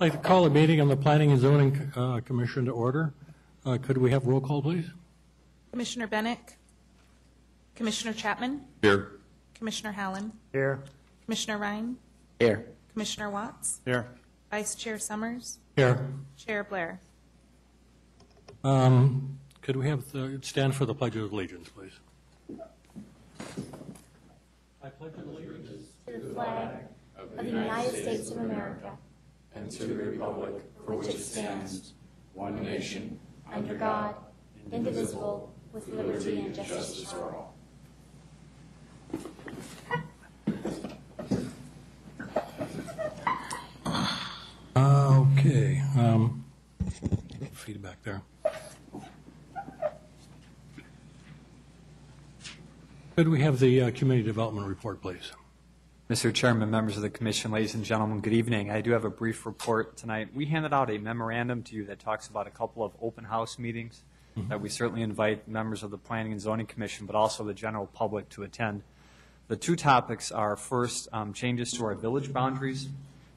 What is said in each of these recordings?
I'd like to call a meeting on the Planning and Zoning Commission to order. Could we have roll call, please? Commissioner Bennick. Commissioner Chapman. Here. Commissioner Hallen. Here. Commissioner Ryan. Here. Commissioner Watts. Here. Vice Chair Summers. Here. Chair Blair. Could we have stand for the Pledge of Allegiance, please? I pledge allegiance to the flag of the United States of America And to the republic for which it stands, one nation, under God, indivisible, with liberty and justice for all. Okay. Feedback there. Could we have the community development report, please? Mr. Chairman, members of the Commission, ladies and gentlemen, good evening. I do have a brief report tonight. We handed out a memorandum to you that talks about a couple of open house meetings that we certainly invite members of the Planning and Zoning Commission, but also the general public to attend. The two topics are, first, changes to our village boundaries.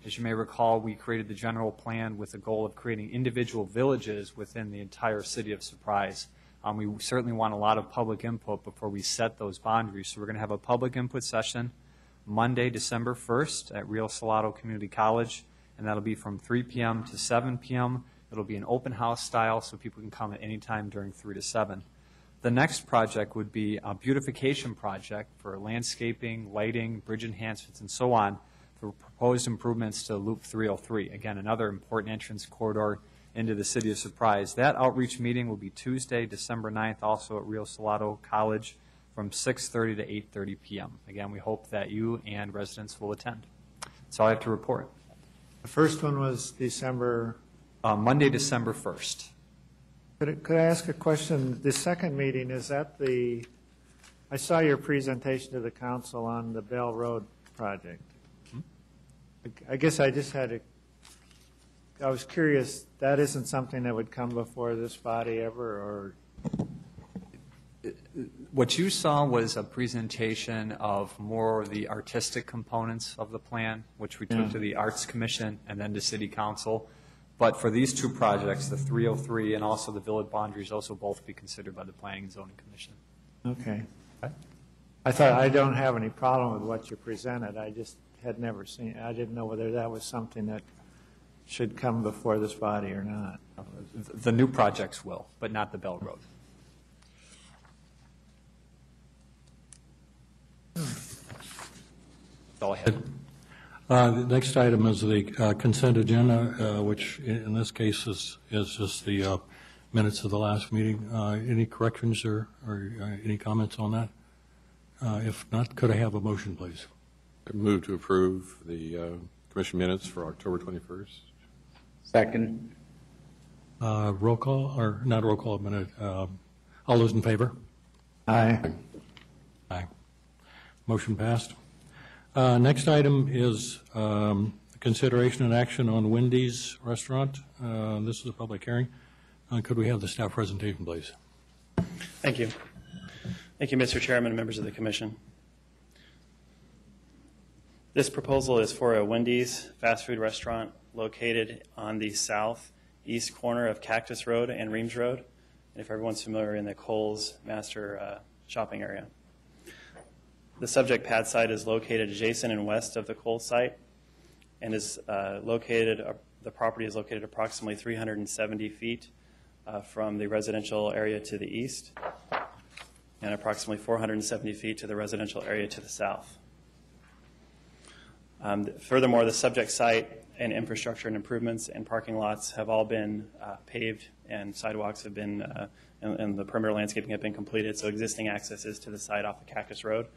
As you may recall, we created the general plan with the goal of creating individual villages within the entire city of Surprise. We certainly want a lot of public input before we set those boundaries. So we're going to have a public input session Monday, December 1st at Rio Salado Community College, and that'll be from 3 p.m. to 7 p.m. It'll be an open house style, so people can come at any time during 3 to 7. The next project would be a beautification project for landscaping, lighting, bridge enhancements, and so on for proposed improvements to Loop 303. Again, another important entrance corridor into the city of Surprise. That outreach meeting will be Tuesday, December 9th, also at Rio Salado College from 6:30 to 8:30 p.m. Again, we hope that you and residents will attend. That's all I have to report. The first one was Monday, December 1st. Could I ask a question? The second meeting, is that I saw your presentation to the council on the Bell Road project. I guess I just I was curious, that isn't something that would come before this body ever, or? What you saw was a presentation of more of the artistic components of the plan, which we took to the Arts Commission and then to City Council. But for these two projects, the 303 and also the village boundaries, also both be considered by the Planning and Zoning Commission. Okay. I don't have any problem with what you presented. I just had never seen it. I didn't know whether that was something that should come before this body or not. The new projects will, but not the Bell Road. That's all I had. The next item is the consent agenda, which in this case is just the minutes of the last meeting. Any corrections or any comments on that? If not, could I have a motion, please? I move to approve the commission minutes for October 21st. Second. Roll call, or not roll call, but all those in favor? Aye. Aye. Motion passed. Next item is consideration and action on Wendy's Restaurant. This is a public hearing. Could we have the staff presentation, please? Thank you. Thank you, Mr. Chairman and members of the Commission. This proposal is for a Wendy's fast food restaurant located on the southeast corner of Cactus Road and Reams Road, and if everyone's familiar, in the Kohl's master shopping area. The subject pad site is located adjacent and west of the Kohl's site, and is the property is located approximately 370 feet from the residential area to the east, and approximately 470 feet to the residential area to the south. Furthermore, the subject site and infrastructure and improvements and parking lots have all been paved, and sidewalks have been, and the perimeter landscaping have been completed, so existing access is to the site off of Cactus Road.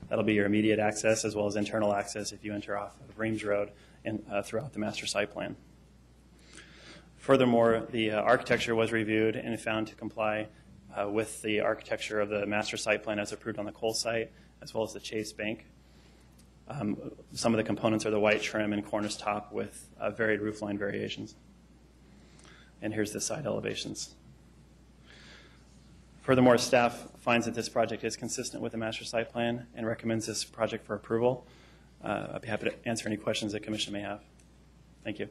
That'll be your immediate access, as well as internal access if you enter off of Reams Road and throughout the master site plan. Furthermore, the architecture was reviewed and found to comply with the architecture of the master site plan as approved on the Kohl's site, as well as the Chase Bank. Some of the components are the white trim and cornice top with varied roofline variations. And here's the side elevations. Furthermore, staff finds that this project is consistent with the master site plan and recommends this project for approval. I'd be happy to answer any questions the Commission may have. Thank you.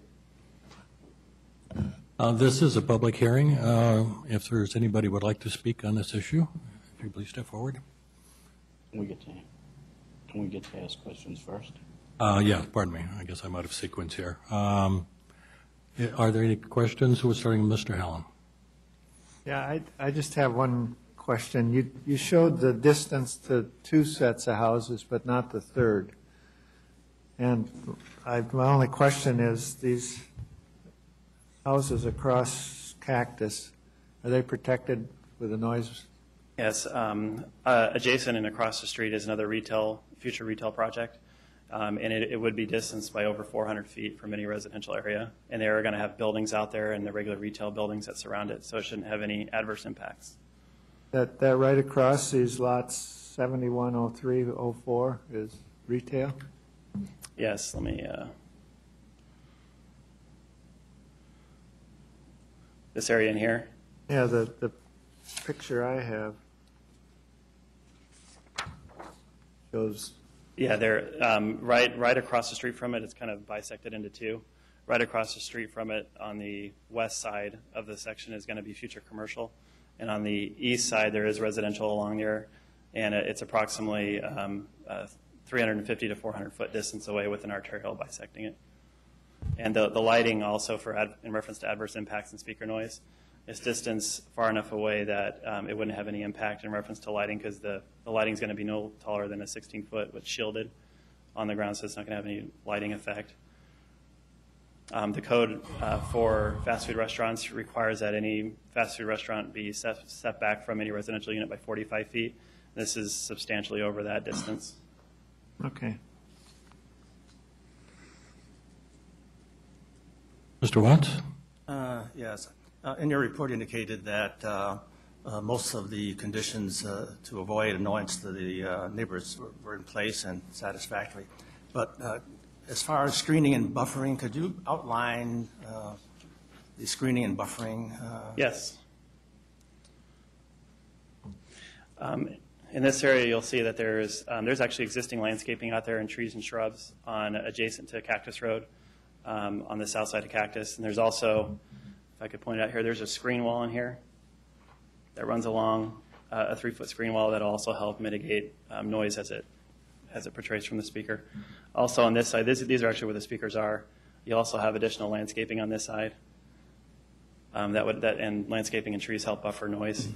This is a public hearing. If there's anybody who would like to speak on this issue, if you please step forward. Can we get to ask questions first? Yeah, pardon me. I guess I'm out of sequence here. Are there any questions? We're starting with Mr. Hallam. Yeah, I just have one question. You showed the distance to two sets of houses, but not the third. And my only question is, these houses across Cactus, are they protected with a noise? Yes, adjacent and across the street is another future retail project, and it would be distanced by over 400 feet from any residential area, and they are going to have buildings out there and the regular retail buildings that surround it, so it shouldn't have any adverse impacts. That right across these lots 7103, 04 is retail? Yes, let me, this area in here? Yeah, the picture I have shows. Yeah, they're right across the street from it. It's kind of bisected into two. Right across the street from it on the west side of the section is going to be future commercial. And on the east side, there is residential along there. And it's approximately 350 to 400 foot distance away with an arterial bisecting it. And the lighting also in reference to adverse impacts and speaker noise is distance far enough away that it wouldn't have any impact in reference to lighting because the lighting is going to be no taller than a 16-foot with shielded on the ground, so it's not going to have any lighting effect. The code for fast food restaurants requires that any fast food restaurant be set back from any residential unit by 45 feet. This is substantially over that distance. Okay. Mr. Watts? Yes. In your report indicated that most of the conditions to avoid annoyance to the neighbors were in place and satisfactory. But as far as screening and buffering, could you outline the screening and buffering? Yes. In this area, you'll see that there's actually existing landscaping out there and trees and shrubs adjacent to Cactus Road on the south side of Cactus. And there's also, if I could point it out here, there's a screen wall in here that runs along a 3-foot screen wall that will also help mitigate noise as it portrays from the speaker. Also on this side, these are actually where the speakers are. You also have additional landscaping on this side. And landscaping and trees help buffer noise.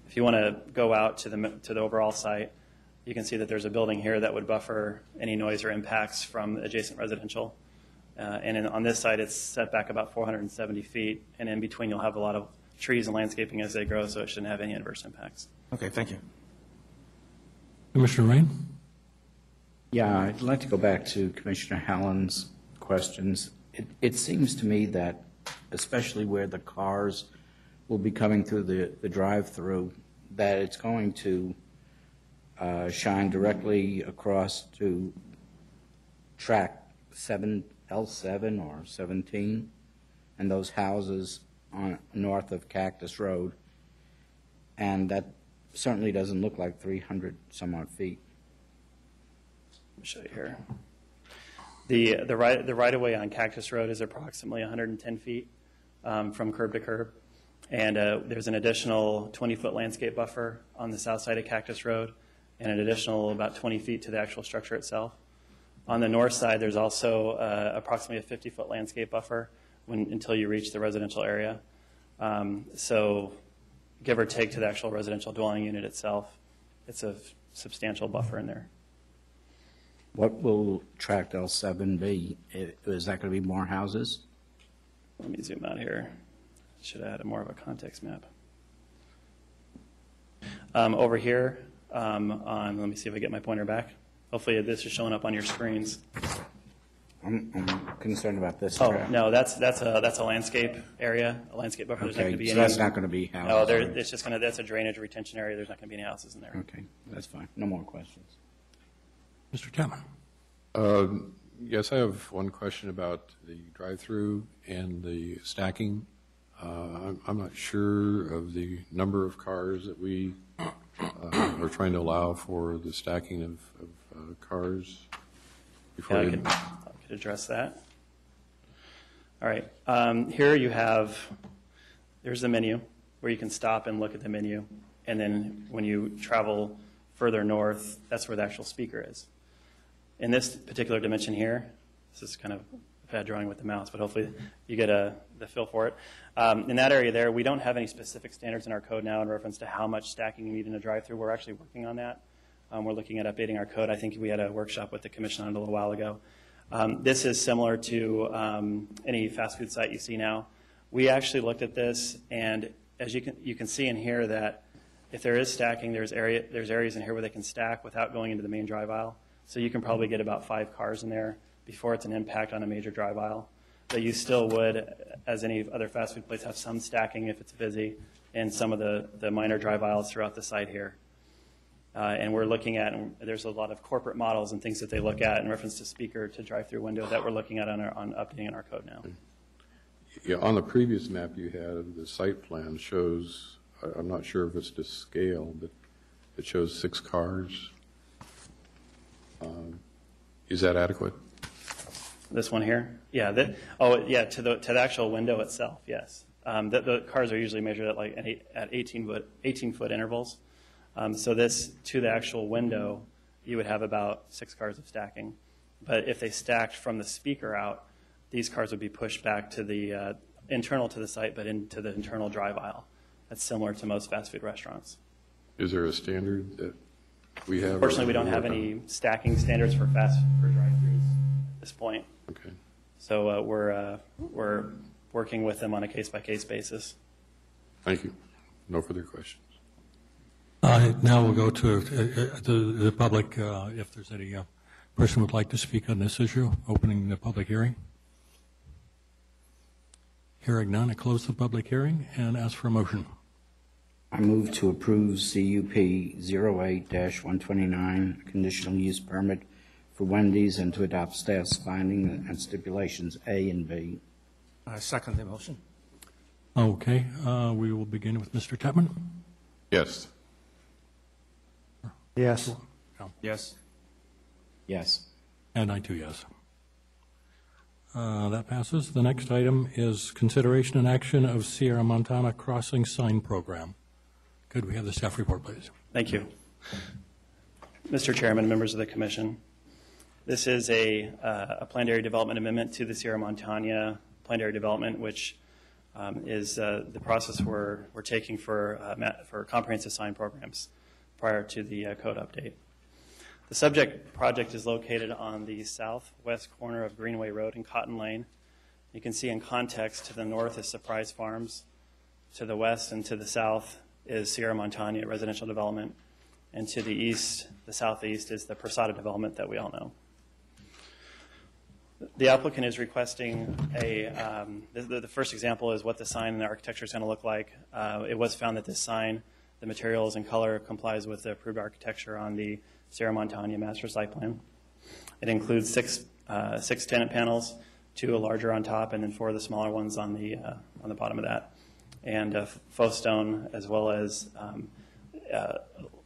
If you want to go out to the overall site, you can see that there's a building here that would buffer any noise or impacts from adjacent residential. On this side, it's set back about 470 feet, and in between you'll have a lot of trees and landscaping as they grow, so it shouldn't have any adverse impacts. Okay, thank you. Commissioner Rain? Yeah, I'd like to go back to Commissioner Hallen's questions. It seems to me that, especially where the cars will be coming through the drive-through, that it's going to shine directly across to track L7 or 17, and those houses north of Cactus Road, and that certainly doesn't look like 300 some odd feet. Let me show you here. The right of way on Cactus Road is approximately 110 feet from curb to curb, and there's an additional 20-foot landscape buffer on the south side of Cactus Road, and an additional about 20 feet to the actual structure itself. On the north side, there's also approximately a 50-foot landscape buffer until you reach the residential area. So give or take to the actual residential dwelling unit itself, it's a substantial buffer in there. What will tract L7 be? Is that going to be more houses? Let me zoom out here. Should have had more of a context map. Over here, let me see if I get my pointer back. Hopefully this is showing up on your screens. I'm concerned about this. Oh, no, that's a landscape area, a landscape buffer. There's not going to be so any. that's not going to be houses? No, it's just that's a drainage retention area. There's not going to be any houses in there. Okay, that's fine. No more questions. Mr. Chapman? Yes, I have one question about the drive-through and the stacking. I'm not sure of the number of cars that we are trying to allow for the stacking of cars. Yeah, I could address that. All right. Here you have, there's the menu where you can stop and look at the menu. And then when you travel further north, that's where the actual speaker is. In this particular dimension here, this is kind of a bad drawing with the mouse, but hopefully you get the feel for it. In that area there, we don't have any specific standards in our code now in reference to how much stacking you need in a drive-through. We're actually working on that. We're looking at updating our code. I think we had a workshop with the commission on it a little while ago. This is similar to any fast food site you see now. We actually looked at this, and as you can see in here that if there is stacking, there's areas in here where they can stack without going into the main drive aisle. So you can probably get about 5 cars in there before it's an impact on a major drive aisle. But you still would, as any other fast food place, have some stacking if it's busy in some of the minor drive aisles throughout the site here. And we're looking at, and there's a lot of corporate models and things that they look at in reference to speaker to drive-through window that we're looking at on updating in our code now. Yeah, on the previous map you had, the site plan shows, I'm not sure if it's to scale, but it shows 6 cars. Is that adequate? This one here? Yeah. To the actual window itself, yes. The cars are usually measured at 18-foot intervals. So this, to the actual window, you would have about 6 cars of stacking. But if they stacked from the speaker out, these cars would be pushed back to the internal to the site, but into the internal drive aisle. That's similar to most fast food restaurants. Is there a standard that we have? Unfortunately, we don't have any stacking standards for drive-throughs at this point. Okay. So we're working with them on a case-by-case basis. Thank you. No further questions. Now we'll go to the public, if there's any person would like to speak on this issue, opening the public hearing. Hearing none, I close the public hearing and ask for a motion. I move to approve CUP 08-129, conditional use permit for Wendy's, and to adopt staff's finding and stipulations A and B. I second the motion. Okay, we will begin with Mr. Tepman. Yes. Yes. Yes. Yes. And I too, yes. That passes. The next item is consideration and action of Sierra Montana Crossing Sign Program. Could we have the staff report, please? Thank you. Mr. Chairman, members of the Commission, this is a planned area development amendment to the Sierra Montana planned area development, which is the process we're taking for comprehensive sign programs prior to the code update. The subject project is located on the southwest corner of Greenway Road and Cotton Lane. You can see in context, to the north is Surprise Farms, to the west and to the south is Sierra Montana residential development, and to the east, the southeast, is the Posada development that we all know. The applicant is requesting the first example is what the sign and the architecture is going to look like. It was found that this sign, the materials and color, complies with the approved architecture on the Sierra Montana master site plan. It includes six tenant panels, 2 larger on top, and then 4 of the smaller ones on the bottom of that, and faux stone, as well as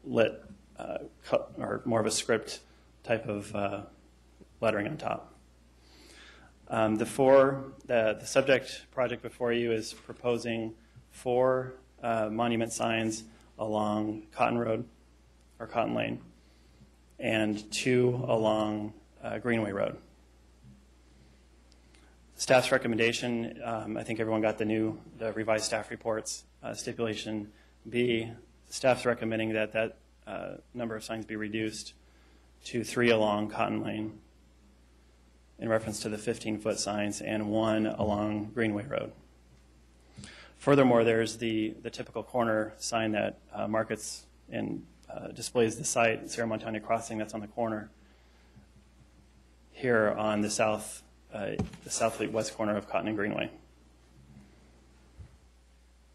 lit or more of a script type of lettering on top. The subject project before you is proposing 4 monument signs along Cotton Road or Cotton Lane, and 2 along Greenway Road. Staff's recommendation, I think everyone got the revised staff reports. Stipulation B, staff's recommending that number of signs be reduced to 3 along Cotton Lane in reference to the 15-foot signs, and 1 along Greenway Road. Furthermore, there's the typical corner sign that markets and displays the site, Sierra Montana Crossing, that's on the corner here on the southwest corner of Cotton and Greenway.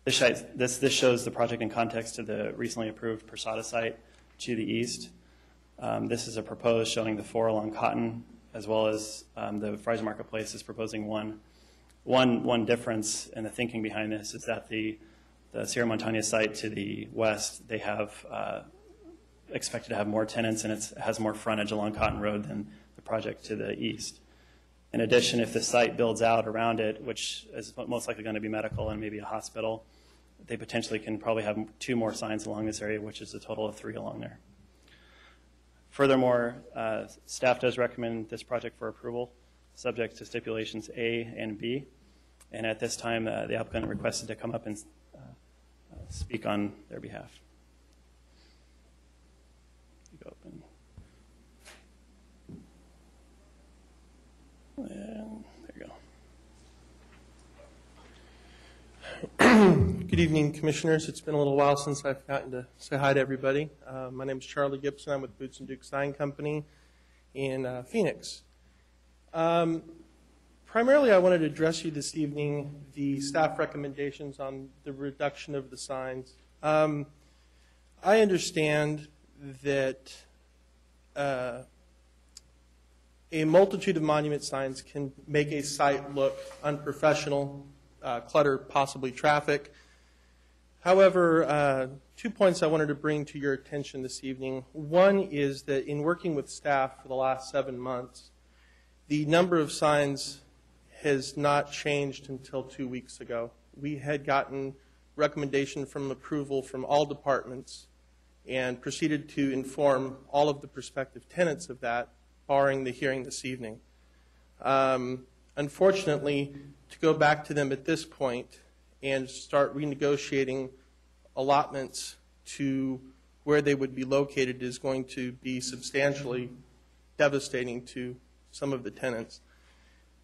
This shows the project in context to the recently approved Posada site to the east. This is a proposed showing the 4 along Cotton, as well as the Fry's Marketplace is proposing 1. One difference in the thinking behind this is that the Sierra Montana site to the west, they have expected to have more tenants, and it has more frontage along Cotton Road than the project to the east. In addition, if the site builds out around it, which is most likely going to be medical and maybe a hospital, they potentially can probably have 2 more signs along this area, which is a total of 3 along there. Furthermore, staff does recommend this project for approval, subject to stipulations A and B. And at this time, the applicant requested to come up and speak on their behalf. You go open. And there you go. Good evening, Commissioners. It's been a little while since I've gotten to say hi to everybody. My name is Charlie Gibson. I'm with Boots and Duke Sign Company in Phoenix. Primarily, I wanted to address you this evening the staff recommendations on the reduction of the signs. I understand that a multitude of monument signs can make a site look unprofessional, clutter possibly traffic. However, 2 points I wanted to bring to your attention this evening. One is that in working with staff for the last 7 months, the number of signs has not changed until 2 weeks ago. We had gotten recommendation from approval from all departments and proceeded to inform all of the prospective tenants of that, barring the hearing this evening. Unfortunately, to go back to them at this point and start renegotiating allotments to where they would be located is going to be substantially devastating to some of the tenants.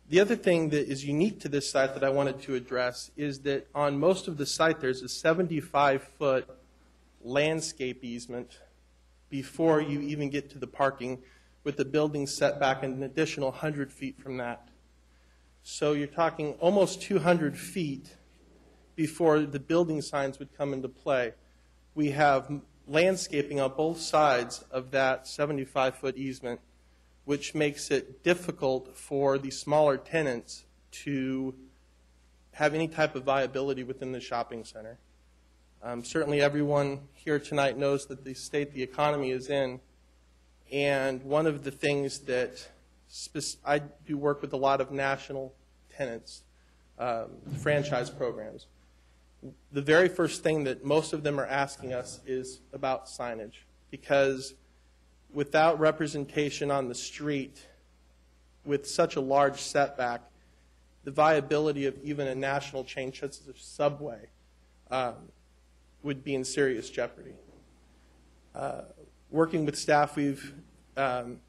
The other thing that is unique to this site that I wanted to address is that on most of the site there's a 75-foot landscape easement before you even get to the parking, with the building set back an additional 100 feet from that. So you're talking almost 200 feet before the building signs would come into play. We have landscaping on both sides of that 75-foot easement, which makes it difficult for the smaller tenants to have any type of viability within the shopping center. Certainly everyone here tonight knows that the state the economy is in, and one of the things that I do work with a lot of national tenants, franchise programs. The very first thing that most of them are asking us is about signage, because without representation on the street, with such a large setback, the viability of even a national chain such as a Subway would be in serious jeopardy. Working with staff, we've done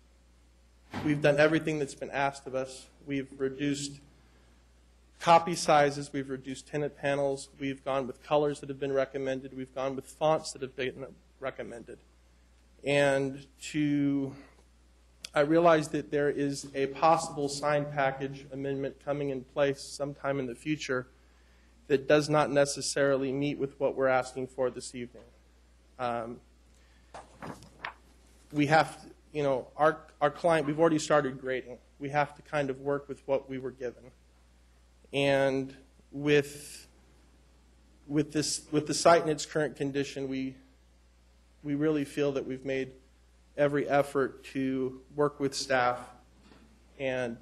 everything that's been asked of us. We've reduced copy sizes, we've reduced tenant panels, we've gone with colors that have been recommended, we've gone with fonts that have been recommended. And I realize that there is a possible sign package amendment coming in place sometime in the future that does not necessarily meet with what we're asking for this evening. We have to, our client, we've already started grading. We have to kind of work with what we were given. And with the site in its current condition, we really feel that we've made every effort to work with staff. And,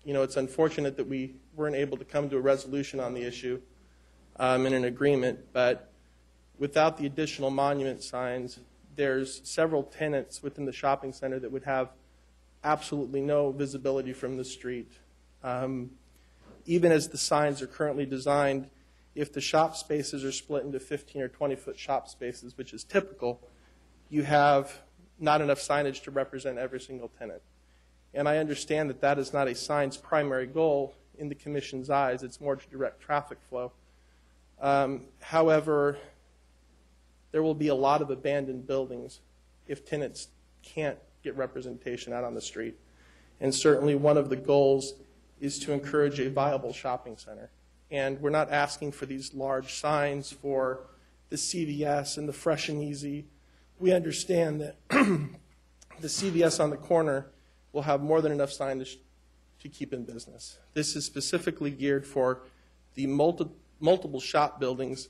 it's unfortunate that we weren't able to come to a resolution on the issue and an agreement. But without the additional monument signs, there's several tenants within the shopping center that would have absolutely no visibility from the street. Even as the signs are currently designed, if the shop spaces are split into 15 or 20-foot shop spaces, which is typical, you have not enough signage to represent every single tenant. And I understand that that is not a sign's primary goal in the Commission's eyes. It's more to direct traffic flow. However, there will be a lot of abandoned buildings if tenants can't get representation out on the street. And certainly one of the goals is to encourage a viable shopping center. And we're not asking for these large signs for the CVS and the Fresh and Easy. We understand that the CVS on the corner will have more than enough signage to keep in business. This is specifically geared for the multiple shop buildings.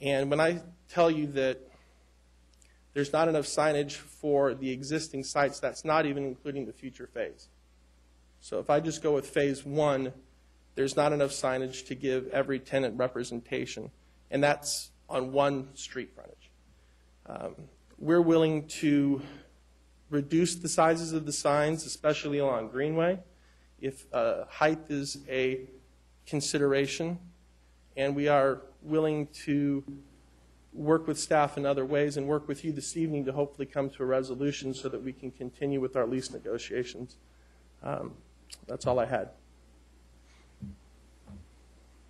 And when I tell you that there's not enough signage for the existing sites, that's not even including the future phase. So if I just go with phase one, there's not enough signage to give every tenant representation, and that's on one street frontage. We're willing to reduce the sizes of the signs, especially along Greenway, if height is a consideration, and we are willing to work with staff in other ways and work with you this evening to hopefully come to a resolution so that we can continue with our lease negotiations. That's all I had.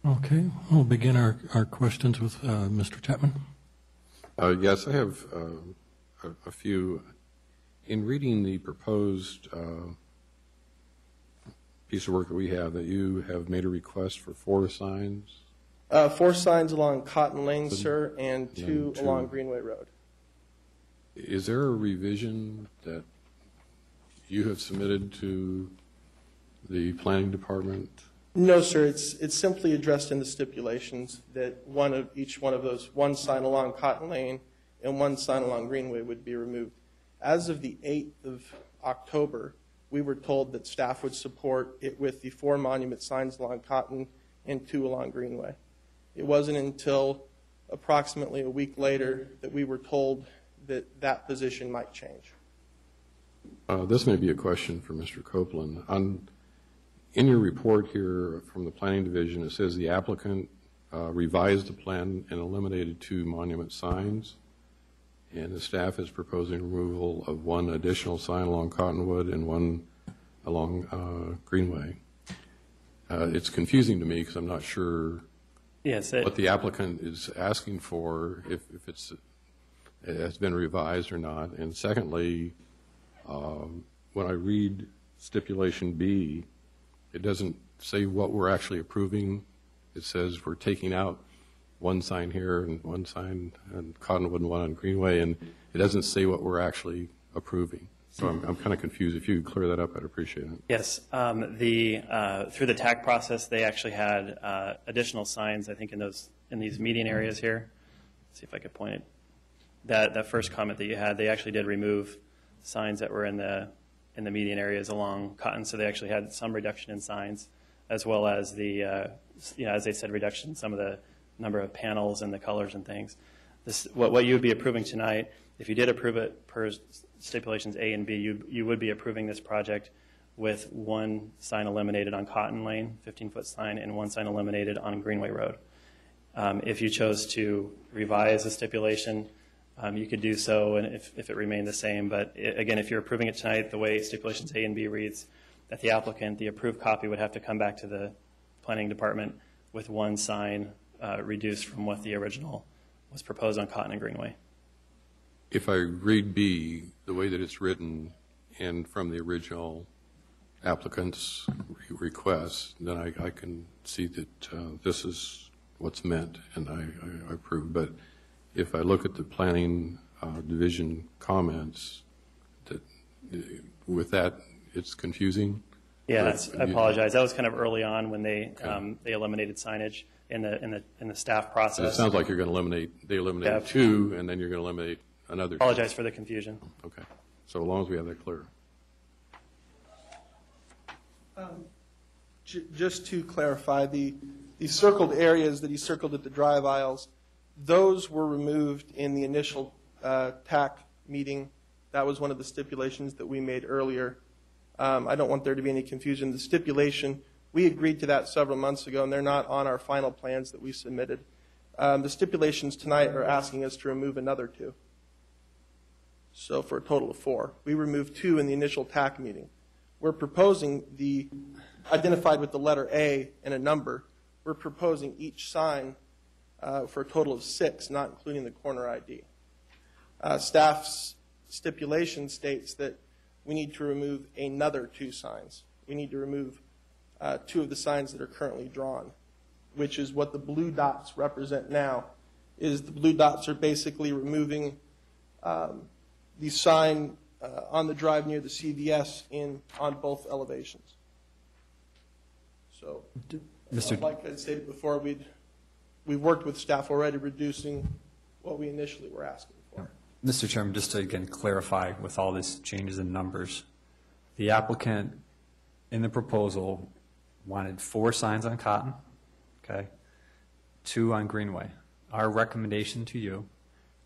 Okay, we'll begin our questions with Mr. Chapman. Yes, I have a few. In reading the proposed piece of work that we have, that you have made a request for 4 signs? 4 signs along Cotton Lane, sir, and 2 along Greenway Road. Is there a revision that you have submitted to the planning department? No, sir. It's simply addressed in the stipulations that each one of those, 1 sign along Cotton Lane and 1 sign along Greenway would be removed. As of the 8th of October, we were told that staff would support it with the 4 monument signs along Cotton and 2 along Greenway. It wasn't until approximately a week later that we were told that that position might change. This may be a question for Mr. Copeland. In your report here from the Planning Division, it says the applicant revised the plan and eliminated 2 monument signs, and the staff is proposing removal of 1 additional sign along Cottonwood and 1 along Greenway. It's confusing to me because I'm not sure what the applicant is asking for, if it has been revised or not. And secondly, when I read stipulation B, it doesn't say what we're actually approving. It says we're taking out 1 sign here and 1 sign on Cottonwood and 1 on Greenway, and it doesn't say what we're actually approving. So I'm kind of confused. If you could clear that up, I'd appreciate it. Yes. Through the TAC process, they actually had additional signs, I think, in these median areas here. Let's see if I could point it. That first comment that you had, they actually did remove signs that were in the median areas along Cotton, so they actually had some reduction in signs, as well as as they said, reduction in some of the number of panels and the colors and things. What you would be approving tonight, if you did approve it per stipulations A and B, you would be approving this project with 1 sign eliminated on Cotton Lane, 15-foot sign, and 1 sign eliminated on Greenway Road. If you chose to revise the stipulation, you could do so, and if it remained the same. But again, if you're approving it tonight, the way stipulations A and B reads, that the applicant, the approved copy, would have to come back to the planning department with 1 sign reduced from what the original was proposed on Cotton and Greenway. If I read B the way that it's written and from the original applicant's request, then I can see that this is what's meant, and I approve. But if I look at the planning division comments, with that, it's confusing. Yeah, I apologize. That was kind of early on when they eliminated signage in the staff process. It sounds like you're going to eliminate. They eliminated 2, and then you're going to eliminate another. Apologize for the confusion. Okay, so as long as we have that clear. Just to clarify, the circled areas that he circled at the drive aisles, those were removed in the initial TAC meeting. That was one of the stipulations that we made earlier. I don't want there to be any confusion. The stipulation, we agreed to that several months ago, and they're not on our final plans that we submitted. The stipulations tonight are asking us to remove another 2. So for a total of 4. We removed 2 in the initial TAC meeting. We're proposing identified with the letter A and a number, we're proposing each sign for a total of 6, not including the corner ID. Staff's stipulation states that we need to remove another 2 signs. We need to remove 2 of the signs that are currently drawn, which is what the blue dots represent now. The blue dots are basically removing the sign on the drive near the CVS on both elevations. So, like I stated before, we've worked with staff already reducing what we initially were asking for. Mr. Chairman, just to again clarify with all these changes in numbers, the applicant in the proposal wanted 4 signs on Cotton, okay, 2 on Greenway. Our recommendation to you,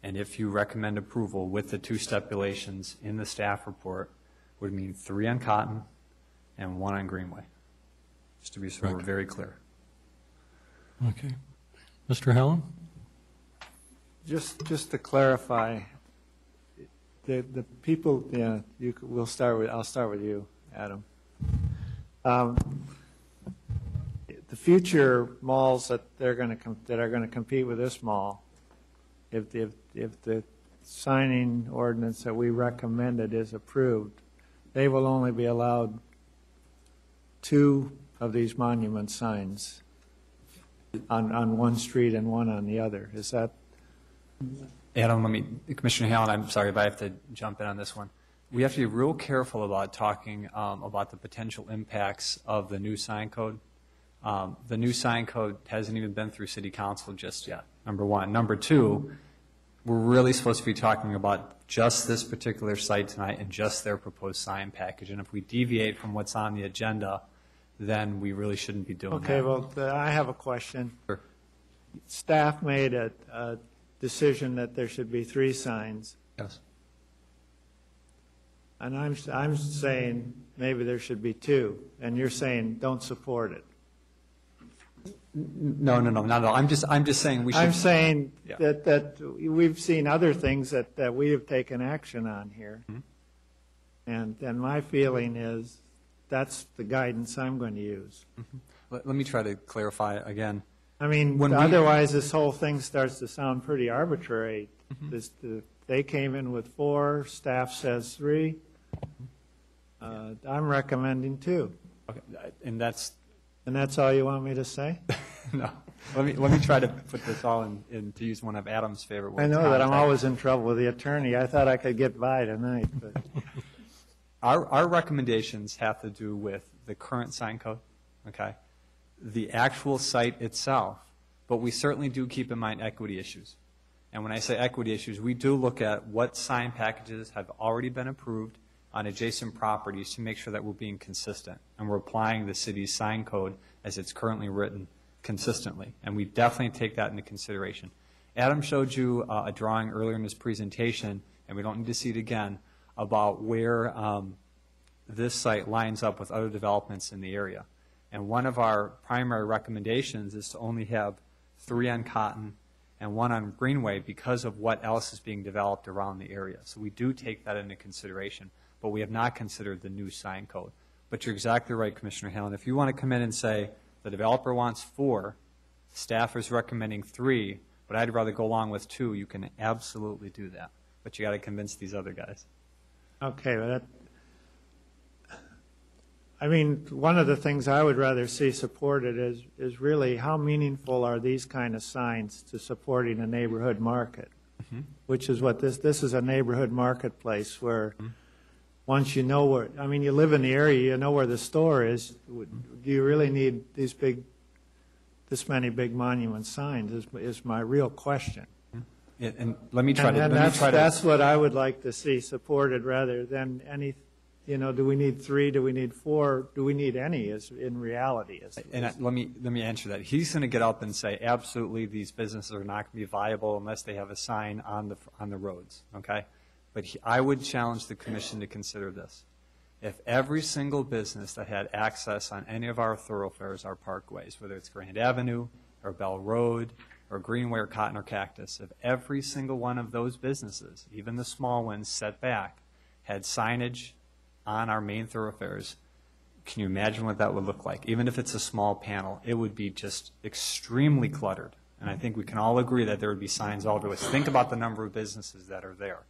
and if you recommend approval with the 2 stipulations in the staff report, would mean 3 on Cotton and 1 on Greenway, just to be sure we're very clear. Okay. Mr. Helen? Just to clarify, the people, yeah, I'll start with you, Adam. The future malls that are going to compete with this mall, if the signing ordinance that we recommended is approved, they will only be allowed 2 of these monument signs on one street and 1 on the other. Is that? Adam, Commissioner Halen, I'm sorry if I have to jump in on this one. We have to be real careful about talking about the potential impacts of the new sign code. The new sign code hasn't even been through City Council just yet, number 1. Number 2, we're really supposed to be talking about just this particular site tonight and just their proposed sign package. And if we deviate from what's on the agenda, then we really shouldn't be doing that. Okay, well, I have a question. Sure. Staff made a decision that there should be 3 signs. Yes. And I'm saying maybe there should be 2, and you're saying don't support it. No, not at all. I'm just saying we should. I'm saying Yeah. that we've seen other things that we have taken action on here. And my feeling is that's the guidance I'm going to use. Let me try to clarify again. I mean, otherwise this whole thing starts to sound pretty arbitrary. They came in with 4, staff says 3. I'm recommending 2. Okay, and that's all you want me to say? no. Let me try to put this all in to use one of Adam's favorite words. I know that I'm context. always in trouble with the attorney. I thought I could get by tonight. But. Our recommendations have to do with the current sign code, okay, the actual site itself, but we certainly do keep in mind equity issues. And when I say equity issues, we do look at what sign packages have already been approved on adjacent properties to make sure that we're being consistent and we're applying the city's sign code as it's currently written consistently. And we definitely take that into consideration. Adam showed you a drawing earlier in his presentation, and we don't need to see it again, about where this site lines up with other developments in the area. And one of our primary recommendations is to only have 3 on Cotton and 1 on Greenway because of what else is being developed around the area. So we do take that into consideration, but we have not considered the new sign code. But you're exactly right, Commissioner Halen. If you want to come in and say the developer wants 4, staff is recommending 3, but I'd rather go along with 2, you can absolutely do that. But you got to convince these other guys. Okay, well I mean, one of the things I would rather see supported is really how meaningful are these kind of signs to supporting a neighborhood market, which is what this is a neighborhood marketplace where once you know where, I mean, you live in the area, you know where the store is. Do you really need this many big monument signs is my real question. And let me try That's what I would like to see supported rather than any, do we need 3, do we need 4, do we need any in reality? Let me answer that. He's going to get up and say, absolutely, these businesses are not going to be viable unless they have a sign on the roads, okay? But I would challenge the commission to consider this. If every single business that had access on any of our thoroughfares, our parkways, whether it's Grand Avenue or Bell Road or Greenway or Cotton or Cactus, if every single one of those businesses, even the small ones set back, had signage on our main thoroughfares, can you imagine what that would look like? Even if it's a small panel, it would be just extremely cluttered. And I think we can all agree that there would be signs all over the place. Think about the number of businesses that are there.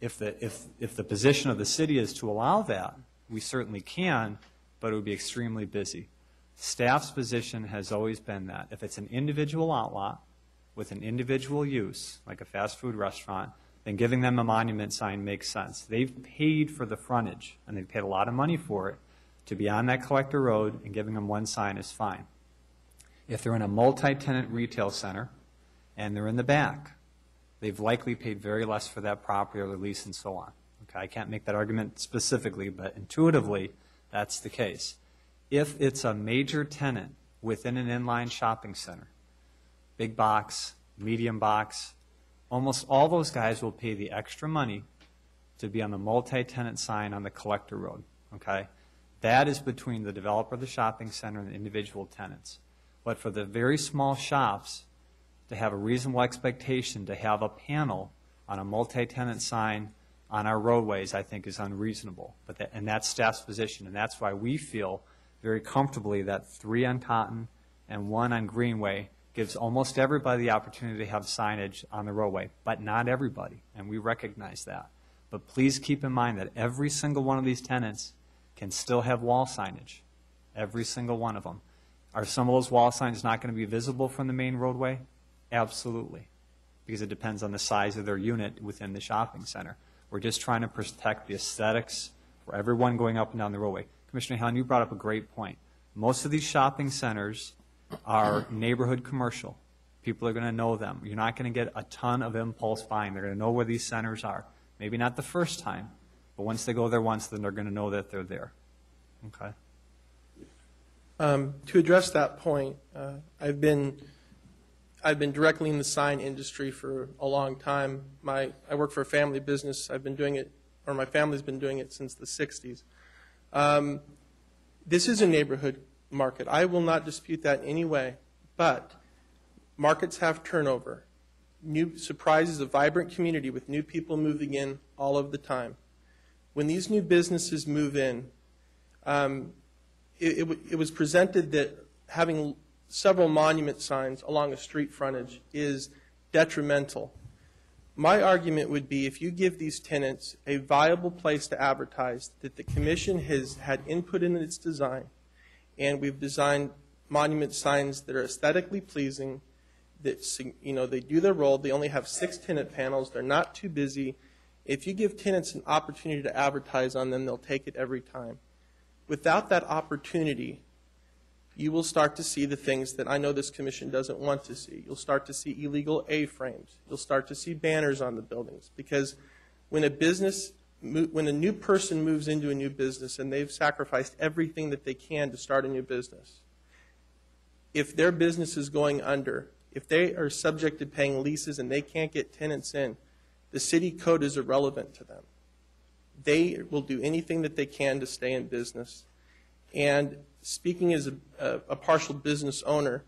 If the position of the city is to allow that, we certainly can, but it would be extremely busy. Staff's position has always been that if it's an individual outlot with an individual use, like a fast food restaurant, then giving them a monument sign makes sense. They've paid for the frontage, and they've paid a lot of money for it. To be on that collector road and giving them 1 sign is fine. If they're in a multi-tenant retail center and they're in the back, they've likely paid very less for that property or the lease and so on. Okay, I can't make that argument specifically, but intuitively, that's the case. If it's a major tenant within an inline shopping center, big box, medium box, almost all those guys will pay the extra money to be on the multi-tenant sign on the collector road, okay? That is between the developer of the shopping center and the individual tenants. But for the very small shops, to have a reasonable expectation to have a panel on a multi-tenant sign on our roadways, I think is unreasonable. And that's staff's position, and that's why we feel very comfortably that 3 on Cotton and 1 on Greenway gives almost everybody the opportunity to have signage on the roadway, but not everybody, and we recognize that. But please keep in mind that every single one of these tenants can still have wall signage, every single one of them. Are some of those wall signs not going to be visible from the main roadway? Absolutely, because it depends on the size of their unit within the shopping center. We're just trying to protect the aesthetics for everyone going up and down the roadway. Commissioner Helen, you brought up a great point. Most of these shopping centers are neighborhood commercial. People are going to know them. You're not going to get a ton of impulse buying. They're going to know where these centers are. Maybe not the first time, but once they go there once, then they're going to know that they're there. Okay. To address that point, I've been directly in the sign industry for a long time. I work for a family business. I've been doing it, or my family's been doing it since the 60s. This is a neighborhood market. I will not dispute that in any way, but markets have turnover. New surprises, a vibrant community with new people moving in all of the time. When these new businesses move in, it was presented that having several monument signs along a street frontage is detrimental. My argument would be if you give these tenants a viable place to advertise, that the commission has had input in its design, and we've designed monument signs that are aesthetically pleasing, that, you know, they do their role. They only have 6 tenant panels. They're not too busy. If you give tenants an opportunity to advertise on them, they'll take it every time. Without that opportunity, you will start to see the things that I know this commission doesn't want to see. You'll start to see illegal A-frames. You'll start to see banners on the buildings. Because when a new person moves into a new business and they've sacrificed everything that they can to start a new business, if their business is going under, if they are subject to paying leases and they can't get tenants in, the city code is irrelevant to them. They will do anything that they can to stay in business. And speaking as a partial business owner,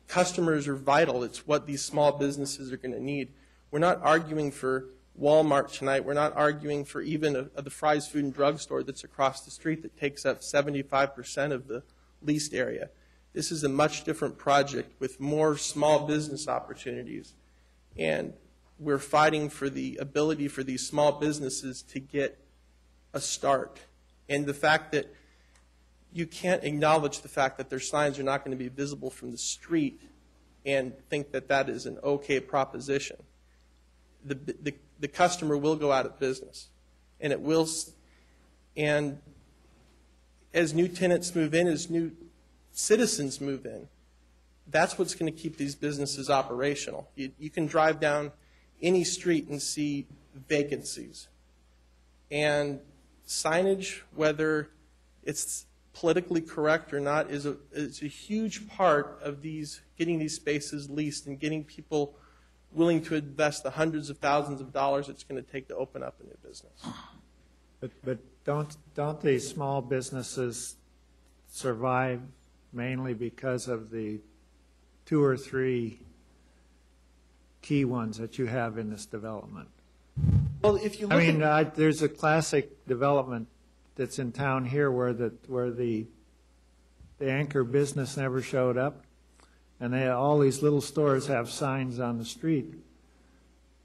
customers are vital. It's what these small businesses are going to need. We're not arguing for Walmart tonight. We're not arguing for even the Fry's Food and Drug Store that's across the street that takes up 75% of the leased area. This is a much different project with more small business opportunities. And we're fighting for the ability for these small businesses to get a start. And the fact that you can't acknowledge the fact that their signs are not going to be visible from the street and think that that is an okay proposition. The customer will go out of business. And it will, and as new tenants move in, as new citizens move in, that's what's going to keep these businesses operational. You can drive down any street and see vacancies. And signage, whether it's politically correct or not, is a huge part of getting these spaces leased and getting people willing to invest the hundreds of thousands of dollars it's going to take to open up a new business. But don't these small businesses survive mainly because of the 2 or 3 key ones that you have in this development? Well, if you look there's a classic development that's in town here where the anchor business never showed up, and all these little stores have signs on the street,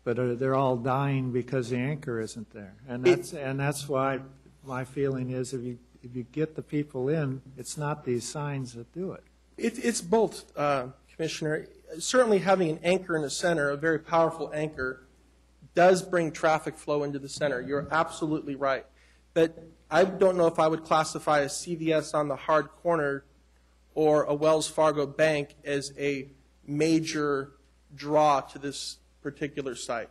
but they're all dying because the anchor isn't there. And that's why my feeling is if you get the people in, it's not these signs that do it. It's both, Commissioner. Certainly having an anchor in the center, a very powerful anchor, does bring traffic flow into the center. You're absolutely right. But I don't know if I would classify a CVS on the hard corner or a Wells Fargo bank as a major draw to this particular site.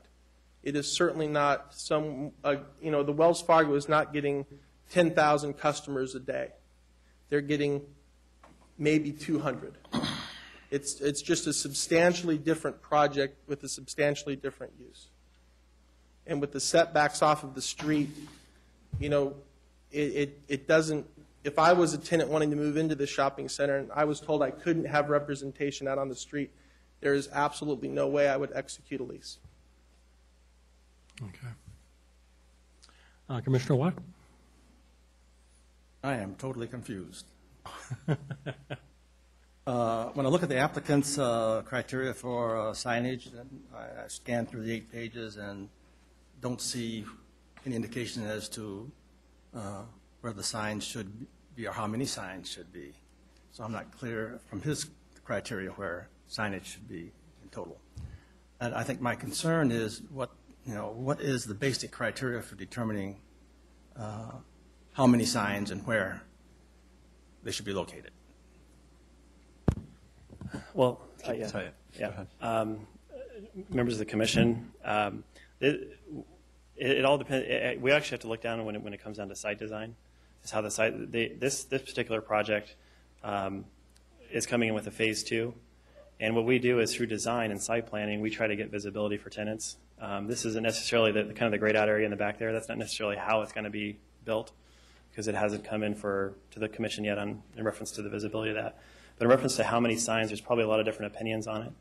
It is certainly not the Wells Fargo is not getting 10,000 customers a day. they're getting maybe 200. It's just a substantially different project with a substantially different use. And with the setbacks off of the street, you know, it doesn't, if I was a tenant wanting to move into the shopping center and I was told I couldn't have representation out on the street, there is absolutely no way I would execute a lease. Okay. Commissioner Watt? I am totally confused. When I look at the applicant's criteria for signage, I scanned through the 8 pages and don't see any indication as to where the signs should be or how many signs should be. So I'm not clear from his criteria where signage should be in total. And I think my concern is what is the basic criteria for determining how many signs and where they should be located? Well, members of the commission, it all depends. We actually have to look down when it comes down to site design. Is how the site this particular project is coming in with a phase 2, and what we do is through design and site planning, we try to get visibility for tenants. This isn't necessarily the kind of the grayed out area in the back there. That's not necessarily how it's going to be built, because it hasn't come in to the commission yet in reference to the visibility of that. But in reference to how many signs, there's probably a lot of different opinions on it.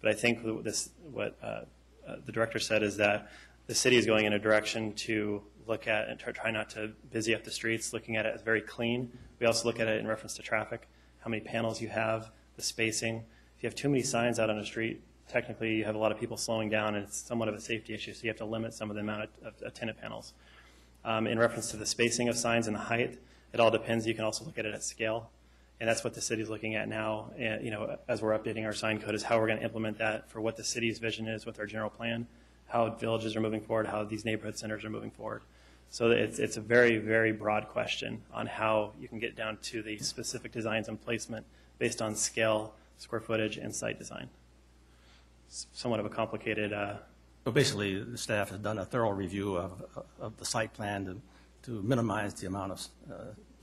But I think what the director said is that the city is going in a direction to look at and try not to busy up the streets, looking at it as very clean. We also look at it in reference to traffic, how many panels you have, the spacing. If you have too many signs out on a street, technically you have a lot of people slowing down, and it's somewhat of a safety issue, so you have to limit some of the amount of tenant panels. In reference to the spacing of signs and the height, it all depends. You can also look at it at scale, and that's what the city's looking at now. And, you know, as we're updating our sign code, is how we're going to implement that for what the city's vision is with our general plan, how villages are moving forward, how these neighborhood centers are moving forward. So it's a very, very broad question on how you can get down to the specific designs and placement based on scale, square footage, and site design. It's somewhat of a complicated. So basically, the staff has done a thorough review of the site plan to minimize the amount of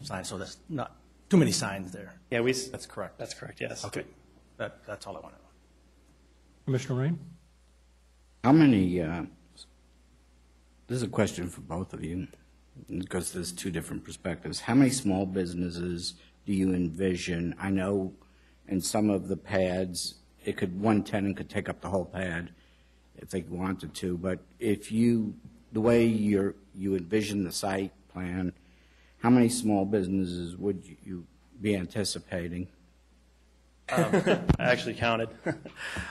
signs, so there's not too many signs there. Yeah, That's correct. That's correct. Yes. Okay, that's all I want to know. Commissioner Rain? How many, this is a question for both of you, because there's 2 different perspectives. How many small businesses do you envision? I know in some of the pads, one tenant could take up the whole pad if they wanted to, but the way you envision the site plan, how many small businesses would you be anticipating? I actually counted.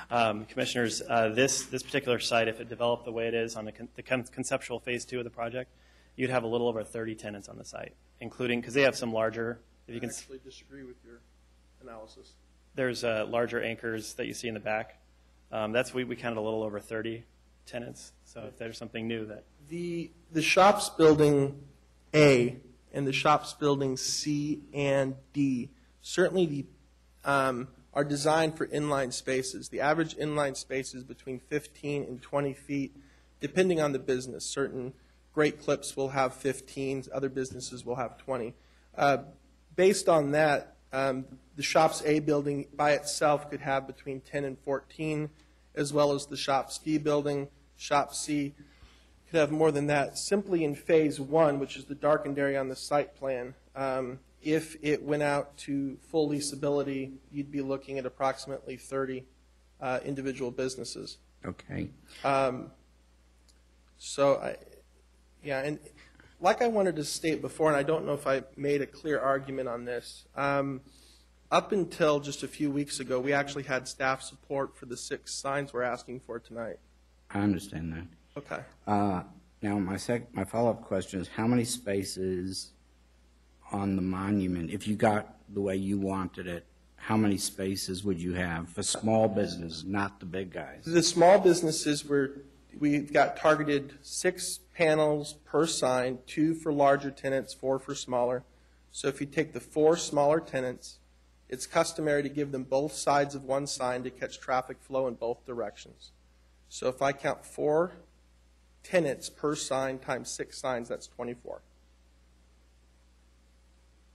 Commissioners, this particular site, if it developed the way it is on the conceptual phase 2 of the project, you'd have a little over 30 tenants on the site, including, because they have some larger. If you can actually disagree with your analysis. There's larger anchors that you see in the back. We counted a little over 30 tenants. So if there's something new that the shops building A and the shops building C and D certainly are designed for inline spaces. The average inline space is between 15 and 20 feet, depending on the business. Certain Great Clips will have 15, other businesses will have 20. Based on that, the Shops A building by itself could have between 10 and 14, as well as the Shops D building. Shop C could have more than that. Simply in phase 1, which is the darkened area on the site plan, if it went out to full leasability, you'd be looking at approximately 30 individual businesses. Okay. And like I wanted to state before, and I don't know if I made a clear argument on this, up until just a few weeks ago, we actually had staff support for the 6 signs we're asking for tonight. I understand that. Okay. Now, my follow-up question is, how many spaces on the monument, if you got the way you wanted it, how many spaces would you have for small business, not the big guys? The small businesses, we've got targeted 6 panels per sign, 2 for larger tenants, 4 for smaller. So if you take the 4 smaller tenants, it's customary to give them both sides of one sign to catch traffic flow in both directions. So if I count 4 tenants per sign times 6 signs, that's 24.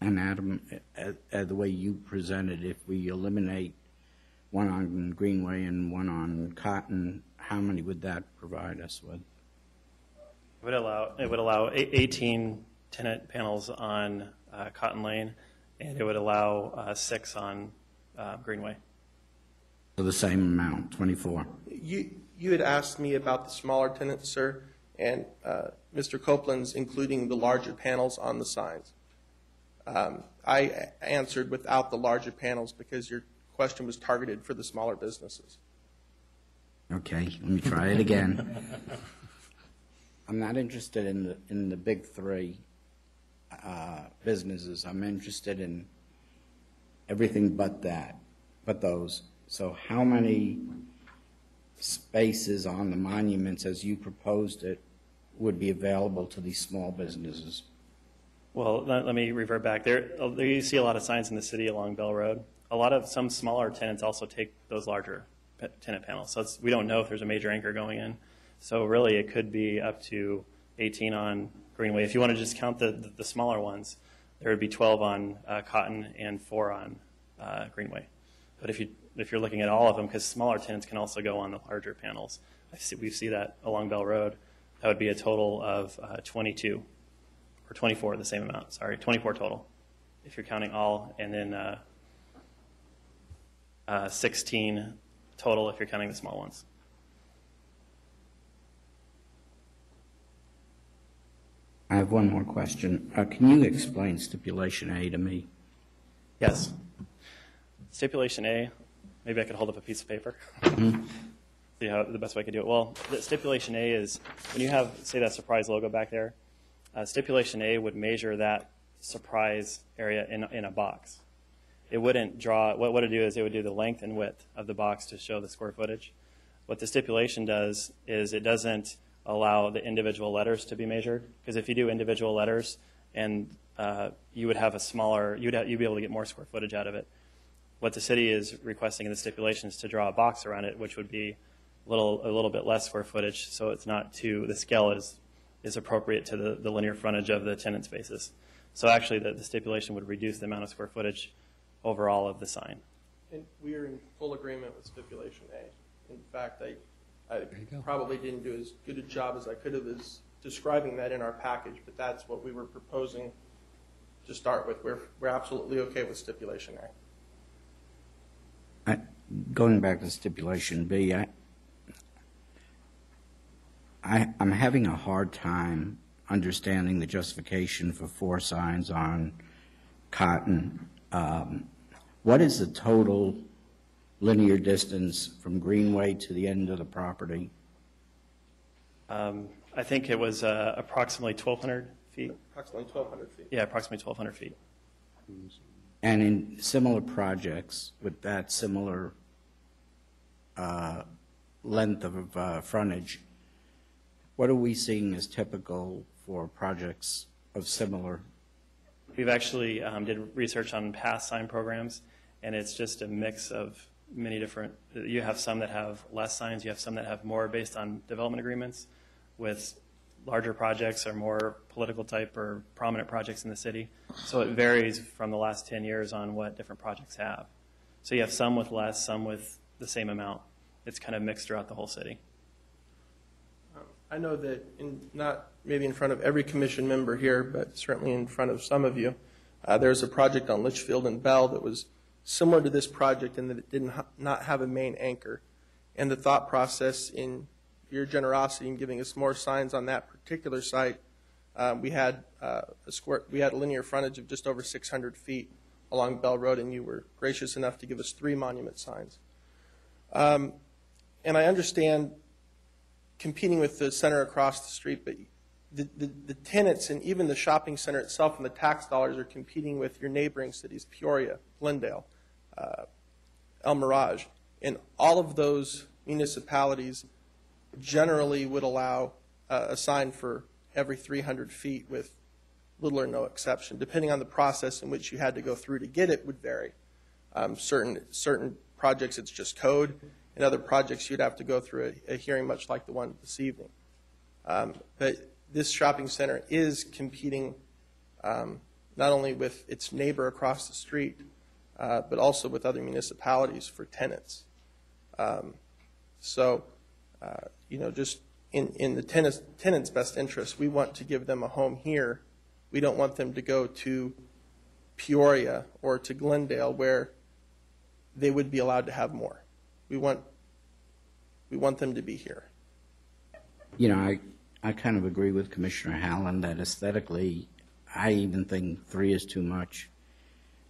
And Adam, the way you presented, if we eliminate one on Greenway and one on Cotton, how many would that provide us with? It would allow 18 tenant panels on Cotton Lane, and it would allow 6 on Greenway. So the same amount, 24. You had asked me about the smaller tenants, sir, and Mr. Copeland's including the larger panels on the signs. I answered without the larger panels because your question was targeted for the smaller businesses. Okay, let me try it again. I'm not interested in the big three businesses. I'm interested in everything but those. So how many spaces on the monuments as you proposed it would be available to these small businesses? Well, let me revert back. There you see a lot of signs in the city along Bell Road. Some smaller tenants also take those larger tenant panels. So we don't know if there's a major anchor going in. So really it could be up to 18 on Greenway. If you want to just count the smaller ones, there would be 12 on Cotton and 4 on Greenway. But if you're looking at all of them, because smaller tenants can also go on the larger panels, we see that along Bell Road, that would be a total of 22, or 24, the same amount, sorry, 24 total, if you're counting all, and then 16 total if you're counting the small ones. I have one more question. Can you explain stipulation A to me? Yes. Stipulation A, maybe I could hold up a piece of paper. See how the best way I could do it. Well, the stipulation A is when you have, say, that surprise logo back there, stipulation A would measure that surprise area in a box. It wouldn't draw, what would it do is it would do the length and width of the box to show the square footage. What the stipulation does is it doesn't allow the individual letters to be measured, because if you do individual letters, and you would have a smaller, you'd be able to get more square footage out of it. What the city is requesting in the stipulation is to draw a box around it, which would be a little bit less square footage, so it's not too, the scale is appropriate to the linear frontage of the tenant spaces. So actually the stipulation would reduce the amount of square footage overall of the sign. And we are in full agreement with stipulation A. In fact, I probably didn't do as good a job as I could have as describing that in our package, but that's what we were proposing to start with. We're absolutely okay with stipulation A. Going back to stipulation B, I'm having a hard time understanding the justification for 4 signs on Cotton. What is the total linear distance from Greenway to the end of the property? I think it was approximately 1,200 feet. Approximately 1,200 feet. Yeah, approximately 1,200 feet. And in similar projects with that similar length of frontage, what are we seeing as typical for projects of similar? We've actually did research on past sign programs, and it's just a mix of many different, you have some that have less signs, you have some that have more based on development agreements with larger projects or more political type or prominent projects in the city. So it varies from the last 10 years on what different projects have. So you have some with less, some with the same amount. It's kind of mixed throughout the whole city. I know that not maybe in front of every commission member here, but certainly in front of some of you, there's a project on Litchfield and Bell that was similar to this project in that it did not have a main anchor. And the thought process in your generosity in giving us more signs on that particular site, we had a linear frontage of just over 600 feet along Bell Road, and you were gracious enough to give us 3 monument signs. And I understand competing with the center across the street, but the tenants and even the shopping center itself and the tax dollars are competing with your neighboring cities, Peoria, Glendale, El Mirage. And all of those municipalities generally would allow a sign for every 300 feet with little or no exception. Depending on the process in which you had to go through to get it would vary. Certain projects it's just code. In other projects you'd have to go through a hearing much like the one this evening. But this shopping center is competing not only with its neighbor across the street, but also with other municipalities for tenants. So, just in the tenant's best interest, we want to give them a home here. We don't want them to go to Peoria or to Glendale where they would be allowed to have more. We want them to be here. I kind of agree with Commissioner Hallen that aesthetically, I even think 3 is too much.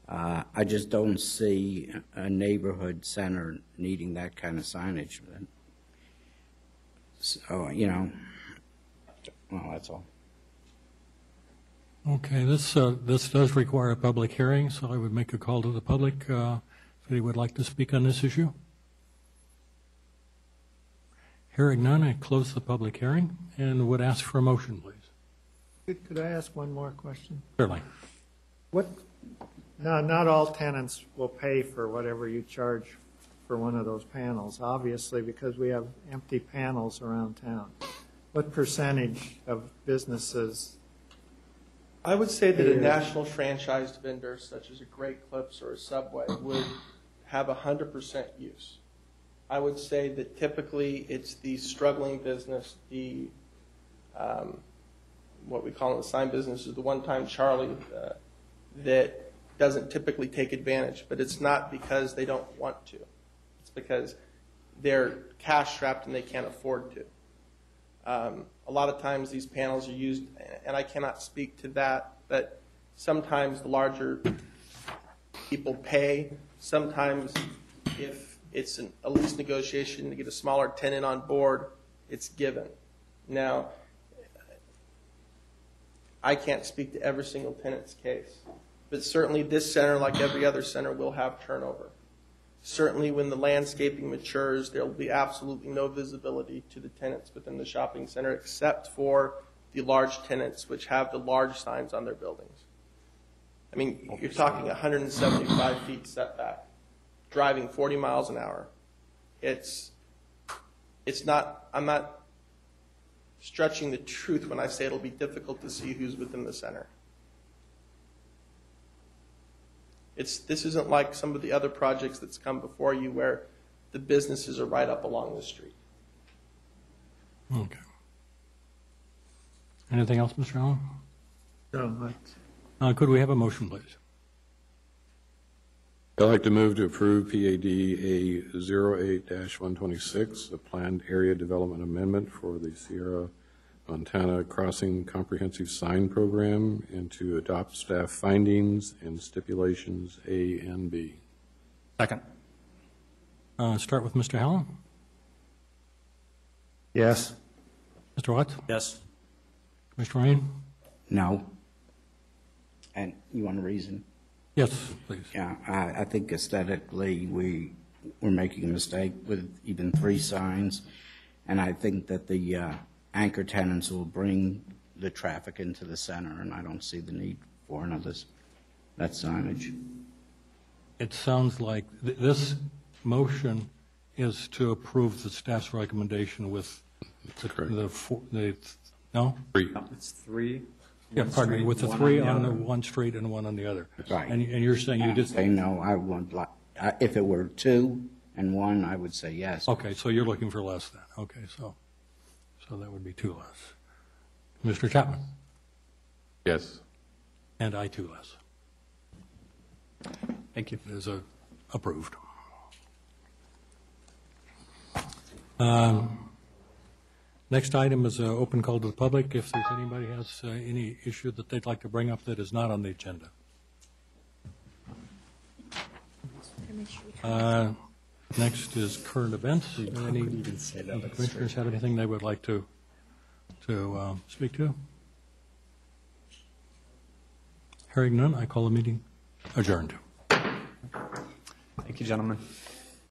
I just don't see a neighborhood center needing that kind of signage. So, well, that's all. Okay, this does require a public hearing, so I would make a call to the public if they would like to speak on this issue. Hearing none, I close the public hearing and would ask for a motion, please. Could I ask one more question? Certainly. No, not all tenants will pay for whatever you charge for one of those panels, obviously, because we have empty panels around town. What percentage of businesses? I would say that a national franchised vendor, such as a Great Clips or a Subway, would have 100% use. I would say that typically it's the struggling business, the what we call in the sign business is the one-time Charlie that doesn't typically take advantage. But it's not because they don't want to. It's because they're cash strapped and they can't afford to. A lot of times these panels are used, and I cannot speak to that, but sometimes the larger people pay. Sometimes if it's a lease negotiation to get a smaller tenant on board, it's given. Now, I can't speak to every single tenant's case, but certainly this center, like every other center, will have turnover. Certainly when the landscaping matures, there will be absolutely no visibility to the tenants within the shopping center except for the large tenants which have the large signs on their buildings. I mean, you're talking 175 feet setback, driving 40 miles an hour. It's not, I'm not stretching the truth when I say it'll be difficult to see who's within the center. This isn't like some of the other projects that's come before you where the businesses are right up along the street. Okay. Anything else, Mr. Allen? No, could we have a motion, please? I'd like to move to approve PAD A08-126, the Planned Area Development Amendment for the Sierra Montana Crossing Comprehensive Sign Program, and to adopt staff findings and stipulations A and B. Second. Start with Mr. Hallen. Yes. Mr. Watts? Yes. Mr. Ryan? No. And you want a reason? Yes, please. Yeah, I think aesthetically we're making a mistake with even 3 signs, and I think that the anchor tenants will bring the traffic into the center, and I don't see the need for that signage. It sounds like this motion is to approve the staff's recommendation with no? 3. It's 3. Yeah, pardon me, with the 3 on one street and 1 on the other. Right. And you're saying you just... Say no, I would like, if it were 2 and 1, I would say yes. Okay, so you're looking for less then. Okay, so that would be 2 less. Mr. Chapman? Yes. And I 2 less. Thank you. It is approved. Next item is an open call to the public. If there's anybody has any issue that they'd like to bring up that is not on the agenda. Next is current events. Any of the commissioners have anything they would like to speak to? Hearing none, I call the meeting adjourned. Thank you, gentlemen.